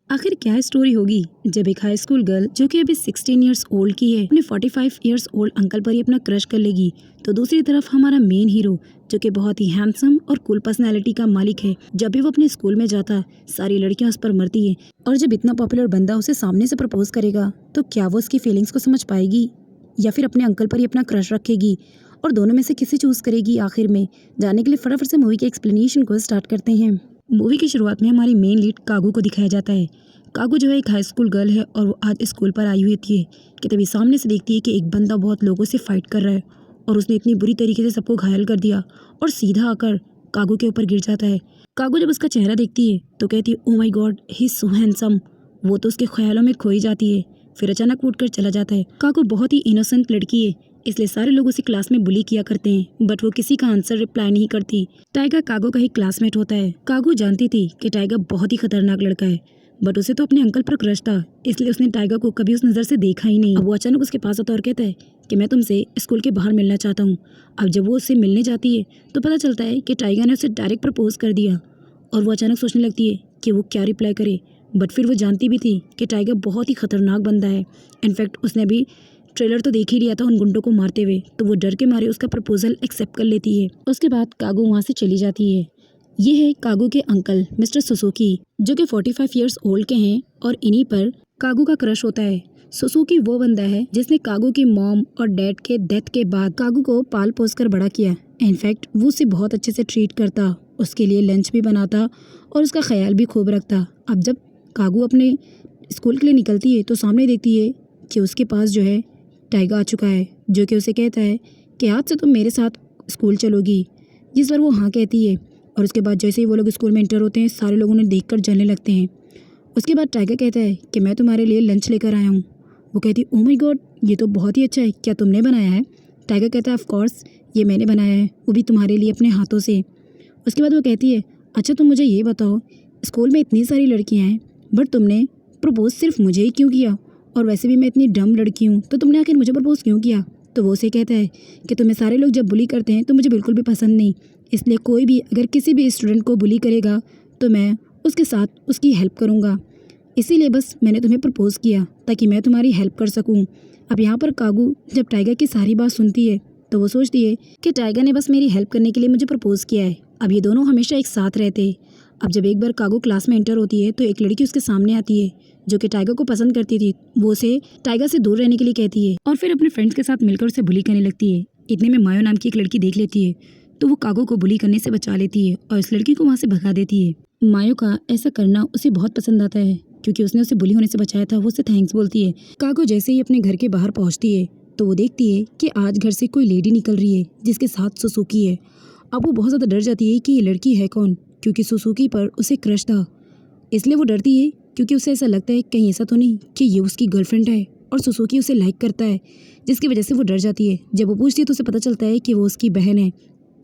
आखिर क्या स्टोरी होगी जब एक हाई स्कूल गर्ल जो कि अभी 16 इयर्स ओल्ड की है अपने 45 इयर्स ओल्ड अंकल पर ही अपना क्रश कर लेगी। तो दूसरी तरफ हमारा मेन हीरो जो कि बहुत ही हैंडसम और कूल पर्सनैलिटी का मालिक है, जब भी वो अपने स्कूल में जाता सारी लड़कियां उस पर मरती है। और जब इतना पॉपुलर बंदा उसे सामने से प्रपोज करेगा तो क्या वो उसकी फीलिंग्स को समझ पाएगी या फिर अपने अंकल पर ही अपना क्रश रखेगी, और दोनों में से किसे चूज करेगी आखिर में। जानने के लिए फटाफट से मूवी के एक्सप्लेनेशन को स्टार्ट करते हैं। मूवी की शुरुआत में हमारी मेन लीड कागू को दिखाया जाता है। कागू जो है एक हाई स्कूल गर्ल है और वो आज स्कूल पर आई हुई थी कि तभी सामने से देखती है कि एक बंदा बहुत लोगों से फाइट कर रहा है और उसने इतनी बुरी तरीके से सबको घायल कर दिया और सीधा आकर कागू के ऊपर गिर जाता है। कागू जब उसका चेहरा देखती है तो कहती है, oh my god, he is so handsome. वो तो उसके ख्यालों में खोई जाती है, फिर अचानक उठकर चला जाता है। कागू बहुत ही इनोसेंट लड़की है, इसलिए सारे लोग उसे क्लास में बुली किया करते हैं, बट वो किसी का आंसर रिप्लाई नहीं करती। टाइगर कागू का ही क्लासमेट होता है। कागू जानती थी कि टाइगर बहुत ही खतरनाक लड़का है, बट उसे तो अपने अंकल पर क्रश था, इसलिए उसने टाइगर को कभी उस नज़र से देखा ही नहीं। अब वो अचानक उसके पास आता और कहता है कि मैं तुमसे स्कूल के बाहर मिलना चाहता हूँ। अब जब वो उससे मिलने जाती है तो पता चलता है कि टाइगर ने उसे डायरेक्ट प्रपोज कर दिया और वो अचानक सोचने लगती है कि वो क्या रिप्लाई करे। बट फिर वो जानती भी थी कि टाइगर बहुत ही खतरनाक बंदा है। इनफैक्ट उसने भी ट्रेलर तो देख ही लिया था उन गुंडों को मारते हुए, तो वो डर के मारे उसका प्रपोजल एक्सेप्ट कर लेती है। उसके बाद कागू वहाँ से चली जाती है। ये है कागू के अंकल मिस्टर सुजुकी, जो कि 45 इयर्स ओल्ड के हैं और इन्हीं पर कागू का क्रश होता है। सुजुकी वो बंदा है जिसने कागू की मॉम और डैड के डेथ के बाद कागू को पाल पोस कर बड़ा किया। इनफैक्ट वो उसे बहुत अच्छे से ट्रीट करता, उसके लिए लंच भी बनाता और उसका ख्याल भी खूब रखता। अब जब कागू अपने स्कूल के लिए निकलती है तो सामने देखती है कि उसके पास जो है टाइगर आ चुका है, जो कि उसे कहता है कि आज से तुम मेरे साथ स्कूल चलोगी, जिस पर वो हाँ कहती है। और उसके बाद जैसे ही वो लोग स्कूल में एंटर होते हैं सारे लोग उन्हें देखकर जलने लगते हैं। उसके बाद टाइगर कहता है कि मैं तुम्हारे लिए लंच लेकर आया हूँ। वो कहती है, ओ माय गॉड, ये तो बहुत ही अच्छा है, क्या तुमने बनाया है? टाइगर कहता है, ऑफ कोर्स, ये मैंने बनाया है, वो भी तुम्हारे लिए अपने हाथों से। उसके बाद वो कहती है, अच्छा तुम मुझे ये बताओ, स्कूल में इतनी सारी लड़कियाँ हैं बट तुमने प्रपोज सिर्फ मुझे ही क्यों किया? और वैसे भी मैं इतनी डम लड़की हूँ, तो तुमने आखिर मुझे प्रपोज क्यों किया? तो वो उसे कहता है कि तुम्हें सारे लोग जब बुली करते हैं तो मुझे बिल्कुल भी पसंद नहीं, इसलिए कोई भी अगर किसी भी स्टूडेंट को बुली करेगा तो मैं उसके साथ उसकी हेल्प करूँगा, इसीलिए बस मैंने तुम्हें प्रपोज किया ताकि मैं तुम्हारी हेल्प कर सकूँ। अब यहाँ पर कागू जब टाइगर की सारी बात सुनती है तो वो सोचती है कि टाइगर ने बस मेरी हेल्प करने के लिए मुझे प्रपोज किया है। अब ये दोनों हमेशा एक साथ रहते हैं। अब जब एक बार कागू क्लास में एंटर होती है तो एक लड़की उसके सामने आती है जो कि टाइगर को पसंद करती थी। वो उसे टाइगर से दूर रहने के लिए कहती है और फिर अपने फ्रेंड्स के साथ मिलकर उसे बुली करने लगती है। इतने में मायो नाम की एक लड़की देख लेती है तो वो कागू को बुली करने से बचा लेती है और इस लड़की को वहाँ से भगा देती है। मायो का ऐसा करना उसे बहुत पसंद आता है क्योंकि उसने उसे बुली होने से बचाया था। वो उसे थैंक्स बोलती है। कागू जैसे ही अपने घर के बाहर पहुँचती है तो वो देखती है कि आज घर से कोई लेडी निकल रही है जिसके साथ सुजुकी है। अब वो बहुत ज़्यादा डर जाती है कि ये लड़की है कौन, क्योंकि सुजुकी पर उसे क्रश था, इसलिए वो डरती है क्योंकि उसे ऐसा लगता है कहीं ऐसा तो नहीं कि ये उसकी गर्लफ्रेंड है और सुजुकी उसे लाइक करता है, जिसकी वजह से वो डर जाती है। जब वो पूछती है तो उसे पता चलता है कि वो उसकी बहन है।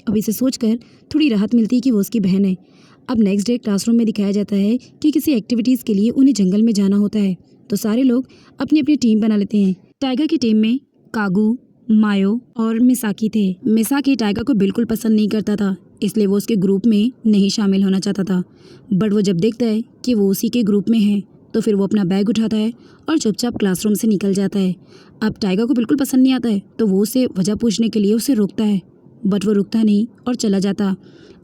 अब इसे सोचकर थोड़ी राहत मिलती है कि वो उसकी बहन है। अब नेक्स्ट डे क्लासरूम में दिखाया जाता है कि किसी एक्टिविटीज़ के लिए उन्हें जंगल में जाना होता है, तो सारे लोग अपनी अपनी टीम बना लेते हैं। टाइगर की टीम में कागू, मायो और मिसाकी थे। मिसाकी टाइगर को बिल्कुल पसंद नहीं करता था, इसलिए वो उसके ग्रुप में नहीं शामिल होना चाहता था। बट वो जब देखता है कि वो उसी के ग्रुप में है तो फिर वो अपना बैग उठाता है और चुपचाप क्लासरूम से निकल जाता है। अब टाइगर को बिल्कुल पसंद नहीं आता है तो वो उसे वजह पूछने के लिए उसे रोकता है, बट वो रुकता नहीं और चला जाता।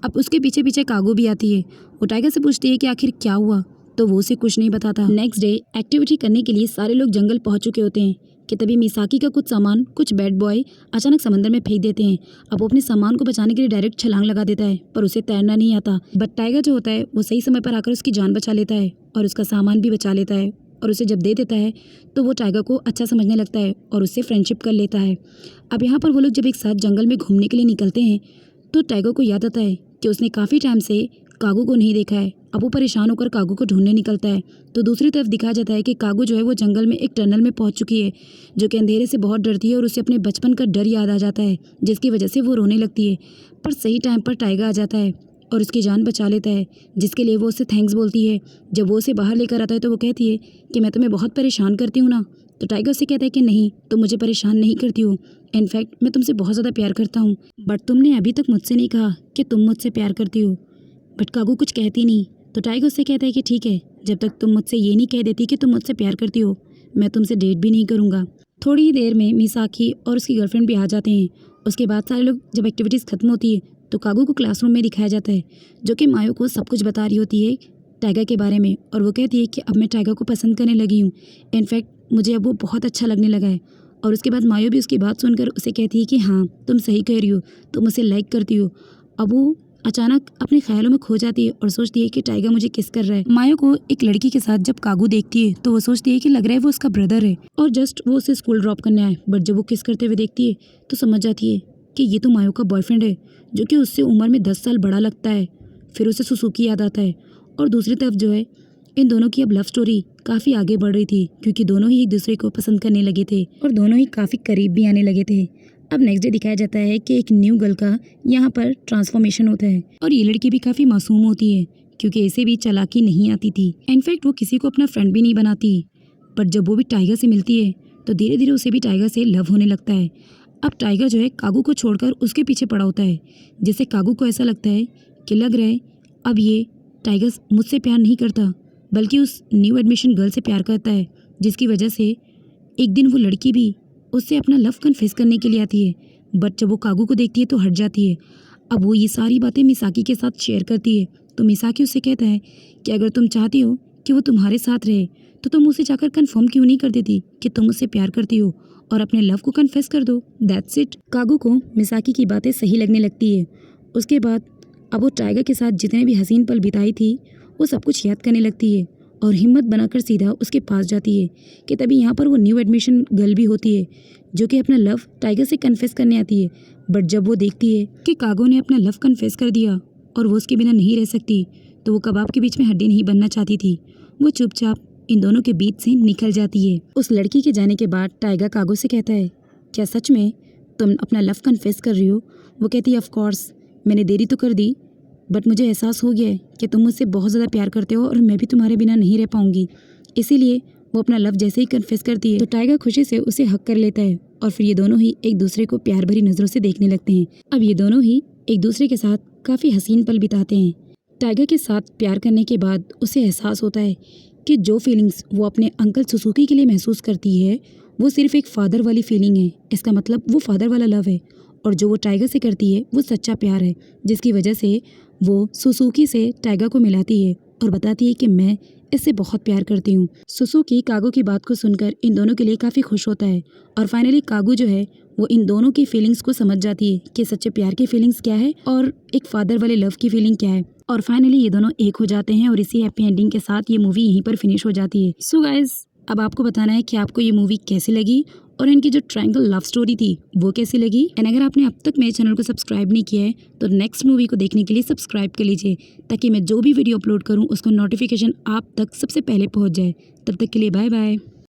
अब उसके पीछे पीछे कागू भी आती है। वो टाइगर से पूछती है कि आखिर क्या हुआ, तो वो उसे कुछ नहीं बताता। नेक्स्ट डे एक्टिविटी करने के लिए सारे लोग जंगल पहुंच चुके होते हैं कि तभी मिसाकी का कुछ सामान कुछ बैड बॉय अचानक समंदर में फेंक देते हैं। अब वो अपने सामान को बचाने के लिए डायरेक्ट छलांग लगा देता है, पर उसे तैरना नहीं आता। बट टाइगर जो होता है वो सही समय पर आकर उसकी जान बचा लेता है और उसका सामान भी बचा लेता है और उसे जब दे देता है तो वो टाइगर को अच्छा समझने लगता है और उससे फ्रेंडशिप कर लेता है। अब यहाँ पर वो लोग जब एक साथ जंगल में घूमने के लिए निकलते हैं तो टाइगर को याद आता है कि उसने काफ़ी टाइम से कागू को नहीं देखा है। अब वो परेशान होकर कागू को ढूंढने निकलता है तो दूसरी तरफ दिखाया जाता है कि कागू जो है वो जंगल में एक टनल में पहुंच चुकी है, जो कि अंधेरे से बहुत डरती है और उसे अपने बचपन का डर याद आ जाता है, जिसकी वजह से वो रोने लगती है। पर सही टाइम पर टाइगर आ जाता है और उसकी जान बचा लेता है, जिसके लिए वो उससे थैंक्स बोलती है। जब वो उसे बाहर लेकर आता है तो वो कहती है कि मैं तुम्हें बहुत परेशान करती हूँ ना, तो टाइगर से कहता है कि नहीं, तुम मुझे परेशान नहीं करती हो, इनफैक्ट मैं तुमसे बहुत ज़्यादा प्यार करता हूँ, बट तुमने अभी तक मुझसे नहीं कहा कि तुम मुझसे प्यार करती हो। बट कागू कुछ कहती नहीं, तो टाइगर उससे कहता है कि ठीक है, जब तक तुम मुझसे ये नहीं कह देती कि तुम मुझसे प्यार करती हो, मैं तुमसे डेट भी नहीं करूँगा। थोड़ी ही देर में मिसाकी और उसकी गर्लफ्रेंड भी आ जाते हैं। उसके बाद सारे लोग जब एक्टिविटीज़ खत्म होती है तो कागू को क्लासरूम में दिखाया जाता है, जो कि मायो को सब कुछ बता रही होती है टाइगर के बारे में। और वो कहती है कि अब मैं टाइगर को पसंद करने लगी हूँ, इनफैक्ट मुझे अब वो बहुत अच्छा लगने लगा है। और उसके बाद मायो भी उसकी बात सुनकर उसे कहती है कि हाँ, तुम सही कह रही हो, तुम उसे लाइक करती हो। अब वो अचानक अपने ख्यालों में खो जाती है और सोचती है कि टाइगर मुझे किस कर रहा है। मायो को एक लड़की के साथ जब कागू देखती है तो वो सोचती है कि लग रहा है वो उसका ब्रदर है और जस्ट वो उसे स्कूल ड्रॉप करने आए। बट जब वो किस करते हुए देखती है तो समझ जाती है कि ये तो मायो का बॉयफ्रेंड है, जो कि उससे उम्र में 10 साल बड़ा लगता है। फिर उसे सुसुकी याद आता है। और दूसरी तरफ जो है, इन दोनों की अब लव स्टोरी काफ़ी आगे बढ़ रही थी, क्योंकि दोनों ही एक दूसरे को पसंद करने लगे थे और दोनों ही काफ़ी करीब भी आने लगे थे। अब नेक्स्ट डे दिखाया जाता है कि एक न्यू गर्ल का यहाँ पर ट्रांसफॉर्मेशन होता है और ये लड़की भी काफ़ी मासूम होती है, क्योंकि इसे भी चालाकी नहीं आती थी। इनफैक्ट वो किसी को अपना फ्रेंड भी नहीं बनाती। बट जब वो भी टाइगर से मिलती है तो धीरे धीरे उसे भी टाइगर से लव होने लगता है। अब टाइगर जो है कागू को छोड़कर उसके पीछे पड़ा होता है, जिससे कागू को ऐसा लगता है कि लग रहा है अब ये टाइगर मुझसे प्यार नहीं करता, बल्कि उस न्यू एडमिशन गर्ल से प्यार करता है, जिसकी वजह से एक दिन वो लड़की भी उससे अपना लव कन्फेस करने के लिए आती है। बट जब वो कागू को देखती है तो हट जाती है। अब वो ये सारी बातें मिसाकी के साथ शेयर करती है तो मिसाकी उससे कहता है कि अगर तुम चाहती हो कि वो तुम्हारे साथ रहे तो तुम उसे जाकर कन्फर्म क्यों नहीं कर देती कि तुम उससे प्यार करती हो और अपने लव को कन्फेस कर दो। That's it. कागू को मिसाकी की बातें सही लगने लगती है। उसके बाद अब वो टाइगर के साथ जितने भी हसीन पल बिताई थी वो सब कुछ याद करने लगती है और हिम्मत बनाकर सीधा उसके पास जाती है कि तभी यहाँ पर वो न्यू एडमिशन गर्ल भी होती है, जो कि अपना लव टाइगर से कन्फेस करने आती है। बट जब वो देखती है कि कागो ने अपना लव कन्फेस कर दिया और वो उसके बिना नहीं रह सकती, तो वो कबाब के बीच में हड्डी नहीं बनना चाहती थी। वो चुपचाप इन दोनों के बीच से निकल जाती है। उस लड़की के जाने के बाद टाइगर कागो से कहता है, क्या सच में तुम अपना लव कन्फेस कर रही हो? वो कहती है, ऑफ कोर्स, मैंने देरी तो कर दी, बट मुझे एहसास हो गया है कि तुम मुझसे बहुत ज़्यादा प्यार करते हो और मैं भी तुम्हारे बिना नहीं रह पाऊंगी। इसीलिए वो अपना लव जैसे ही कन्फेस करती है तो टाइगर खुशी से उसे हक कर लेता है और फिर ये दोनों ही एक दूसरे को प्यार भरी नज़रों से देखने लगते हैं। अब ये दोनों ही एक दूसरे के साथ काफ़ी हसीन पल बिताते हैं। टाइगर के साथ प्यार करने के बाद उसे एहसास होता है कि जो फीलिंग्स वो अपने अंकल सुसुकी के लिए महसूस करती है वो सिर्फ एक फादर वाली फीलिंग है। इसका मतलब वो फादर वाला लव है। और जो वो टाइगर से करती है वो सच्चा प्यार है, जिसकी वजह से वो सुसुकी से टाइगर को मिलाती है और बताती है कि मैं इससे बहुत प्यार करती हूँ। सुसुकी कागू की बात को सुनकर इन दोनों के लिए काफ़ी खुश होता है और फाइनली कागू जो है वो इन दोनों की फीलिंग्स को समझ जाती है कि सच्चे प्यार की फीलिंग्स क्या है और एक फादर वाले लव की फीलिंग क्या है। और फाइनली ये दोनों एक हो जाते हैं और इसी हैप्पी एंडिंग के साथ ये मूवी यहीं पर फिनिश हो जाती है। सो गाइज, अब आपको बताना है कि आपको ये मूवी कैसी लगी और इनकी जो ट्रायंगल लव स्टोरी थी वो कैसी लगी। एंड अगर आपने अब तक मेरे चैनल को सब्सक्राइब नहीं किया है तो नेक्स्ट मूवी को देखने के लिए सब्सक्राइब कर लीजिए, ताकि मैं जो भी वीडियो अपलोड करूं उसको नोटिफिकेशन आप तक सबसे पहले पहुंच जाए। तब तक के लिए बाय बाय।